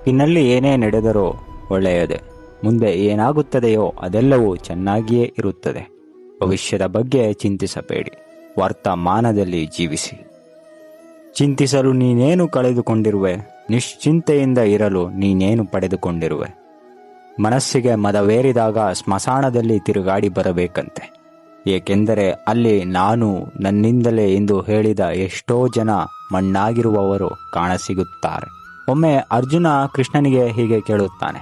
ಬದುಕಿನಲ್ಲಿ ಏನೇ ನಡೆದರೂ ಒಳ್ಳೆಯದೇ. ಮುಂದೆ ಏನಾಗುತ್ತದೆಯೋ ಅದೆಲ್ಲವೂ ಚೆನ್ನಾಗಿಯೇ ಇರುತ್ತದೆ. ಭವಿಷ್ಯದ ಬಗ್ಗೆ ಚಿಂತಿಸಬೇಡಿ, ವರ್ತಮಾನದಲ್ಲಿ ಜೀವಿಸಿ. ಚಿಂತಿಸಲು ನೀನೇನು ಕಳೆದುಕೊಂಡಿರುವೆ? ನಿಶ್ಚಿಂತೆಯಿಂದ ಇರಲು ನೀನೇನು ಪಡೆದುಕೊಂಡಿರುವೆ? ಮನಸ್ಸಿಗೆ ಮದವೇರಿದಾಗ ಸ್ಮಶಾನದಲ್ಲಿ ತಿರುಗಾಡಿ ಬರಬೇಕಂತೆ. ಏಕೆಂದರೆ ಅಲ್ಲಿ ನಾನು ನನ್ನಿಂದಲೇ ಎಂದು ಹೇಳಿದ ಎಷ್ಟೋ ಜನ ಮಣ್ಣಾಗಿರುವವರು ಕಾಣಸಿಗುತ್ತಾರೆ. ಒಮ್ಮೆ ಅರ್ಜುನ ಕೃಷ್ಣನಿಗೆ ಹೀಗೆ ಕೇಳುತ್ತಾನೆ,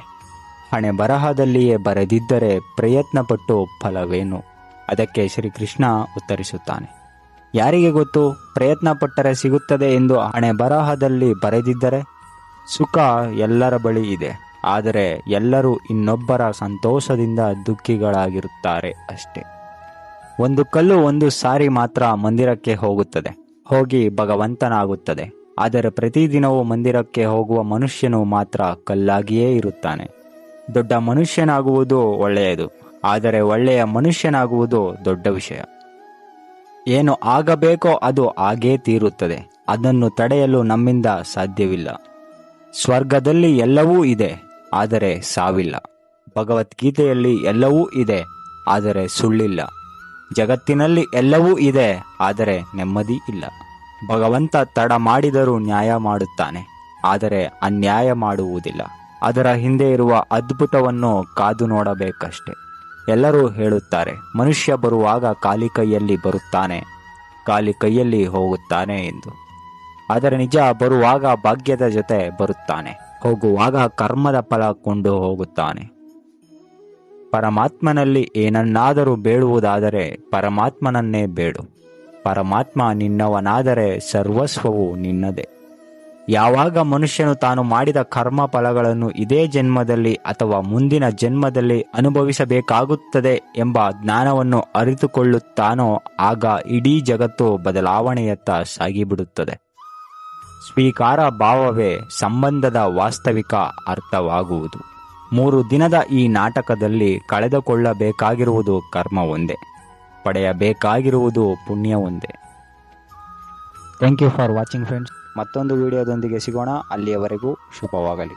ಹಣೆ ಬರಹದಲ್ಲಿಯೇ ಬರೆದಿದ್ದರೆ ಪ್ರಯತ್ನಪಟ್ಟು ಫಲವೇನು? ಅದಕ್ಕೆ ಶ್ರೀಕೃಷ್ಣ ಉತ್ತರಿಸುತ್ತಾನೆ, ಯಾರಿಗೆ ಗೊತ್ತು, ಪ್ರಯತ್ನ ಪಟ್ಟರೆ ಸಿಗುತ್ತದೆ ಎಂದು ಹಣೆ ಬರಹದಲ್ಲಿ ಬರೆದಿದ್ದರೆ? ಸುಖ ಎಲ್ಲರ ಬಳಿ ಇದೆ, ಆದರೆ ಎಲ್ಲರೂ ಇನ್ನೊಬ್ಬರ ಸಂತೋಷದಿಂದ ದುಃಖಿಗಳಾಗಿರುತ್ತಾರೆ ಅಷ್ಟೇ. ಒಂದು ಕಲ್ಲು ಒಂದು ಸಾರಿ ಮಾತ್ರ ಮಂದಿರಕ್ಕೆ ಹೋಗುತ್ತದೆ, ಹೋಗಿ ಭಗವಂತನಾಗುತ್ತದೆ. ಆದರೆ ಪ್ರತಿದಿನವೂ ಮಂದಿರಕ್ಕೆ ಹೋಗುವ ಮನುಷ್ಯನು ಮಾತ್ರ ಕಲ್ಲಾಗಿಯೇ ಇರುತ್ತಾನೆ. ದೊಡ್ಡ ಮನುಷ್ಯನಾಗುವುದು ಒಳ್ಳೆಯದು, ಆದರೆ ಒಳ್ಳೆಯ ಮನುಷ್ಯನಾಗುವುದು ದೊಡ್ಡ ವಿಷಯ. ಏನು ಆಗಬೇಕೋ ಅದು ಆಗೇ ತೀರುತ್ತದೆ. ಅದನ್ನು ತಡೆಯಲು ನಮ್ಮಿಂದ ಸಾಧ್ಯವಿಲ್ಲ. ಸ್ವರ್ಗದಲ್ಲಿ ಎಲ್ಲವೂ ಇದೆ, ಆದರೆ ಸಾವಿಲ್ಲ. ಭಗವದ್ಗೀತೆಯಲ್ಲಿ ಎಲ್ಲವೂ ಇದೆ, ಆದರೆ ಸುಳ್ಳಿಲ್ಲ. ಜಗತ್ತಿನಲ್ಲಿ ಎಲ್ಲವೂ ಇದೆ, ಆದರೆ ನೆಮ್ಮದಿ ಇಲ್ಲ. ಭಗವಂತ ತಡ ಮಾಡಿದರೂ ನ್ಯಾಯ ಮಾಡುತ್ತಾನೆ, ಆದರೆ ಅನ್ಯಾಯ ಮಾಡುವುದಿಲ್ಲ. ಅದರ ಹಿಂದೆ ಇರುವ ಅದ್ಭುತವನ್ನು ಕಾದು ನೋಡಬೇಕಷ್ಟೆ. ಎಲ್ಲರೂ ಹೇಳುತ್ತಾರೆ, ಮನುಷ್ಯ ಬರುವಾಗ ಖಾಲಿ ಕೈಯಲ್ಲಿ ಬರುತ್ತಾನೆ, ಖಾಲಿ ಕೈಯಲ್ಲಿ ಹೋಗುತ್ತಾನೆ ಎಂದು. ಆದರೆ ನಿಜ, ಬರುವಾಗ ಭಾಗ್ಯದ ಜೊತೆ ಬರುತ್ತಾನೆ, ಹೋಗುವಾಗ ಕರ್ಮದ ಫಲ ಕೊಂಡು ಹೋಗುತ್ತಾನೆ. ಪರಮಾತ್ಮನಲ್ಲಿ ಏನನ್ನಾದರೂ ಬೇಡುವುದಾದರೆ ಪರಮಾತ್ಮನನ್ನೇ ಬೇಡು. ಪರಮಾತ್ಮ ನಿನ್ನವನಾದರೆ ಸರ್ವಸ್ವವು ನಿನ್ನದೇ. ಯಾವಾಗ ಮನುಷ್ಯನು ತಾನು ಮಾಡಿದ ಕರ್ಮ ಫಲಗಳನ್ನು ಇದೇ ಜನ್ಮದಲ್ಲಿ ಅಥವಾ ಮುಂದಿನ ಜನ್ಮದಲ್ಲಿ ಅನುಭವಿಸಬೇಕಾಗುತ್ತದೆ ಎಂಬ ಜ್ಞಾನವನ್ನು ಅರಿತುಕೊಳ್ಳುತ್ತಾನೋ ಆಗ ಇಡೀ ಜಗತ್ತು ಬದಲಾವಣೆಯತ್ತ ಸಾಗಿಬಿಡುತ್ತದೆ. ಸ್ವೀಕಾರ ಭಾವವೇ ಸಂಬಂಧದ ವಾಸ್ತವಿಕ ಅರ್ಥವಾಗುವುದು. 3 ದಿನದ ಈ ನಾಟಕದಲ್ಲಿ ಕಳೆದುಕೊಳ್ಳಬೇಕಾಗಿರುವುದು ಕರ್ಮ ಒಂದೇ, ಪಡೆಯಬೇಕಾಗಿರುವುದು ಪುಣ್ಯ ಒಂದೇ. Thank you for watching friends. ಮತ್ತೊಂದು ವಿಡಿಯೋದೊಂದಿಗೆ ಸಿಗೋಣ. ಅಲ್ಲಿಯವರೆಗೂ ಶುಭವಾಗಲಿ.